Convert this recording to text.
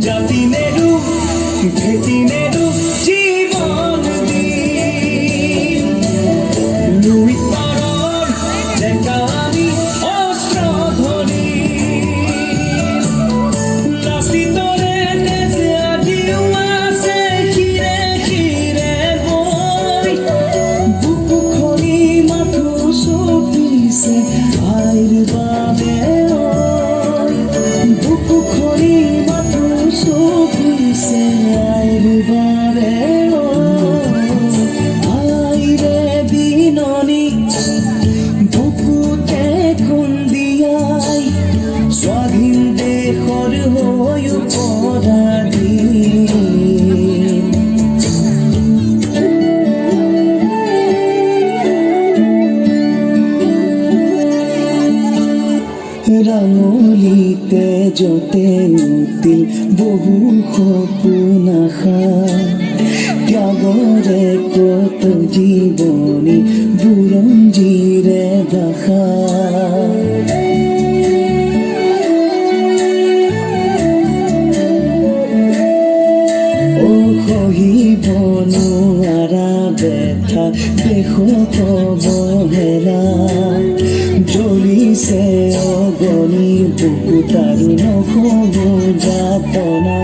জাতি নেরু ভেটি নেরু জীবন দিন লুই পারর দেখা আমি অস্ত্র ধরি লাসি তোরে নেজে আজিও আছে খিরে খিরে বই বুকু খনি মাথু সপিছে আইর বাবে বুকু খনি মাথু সপিছে আইর বাবে আইরে বিননি বুকুতে খুন্দিয়াই স্বাধীন দেশৰ হৈ পৰাধীন ৰাঙলিতে যতে উঠিল বহু সপোন আশা ত্যাগৰে কত জীৱনী বুৰঞ্জীৰে ভাষা সহিব নোৱাৰা ব্যথা দেশত অৱহেলা জ্বলিছে অগণি বুকুত আৰু নহ'ব যাতনা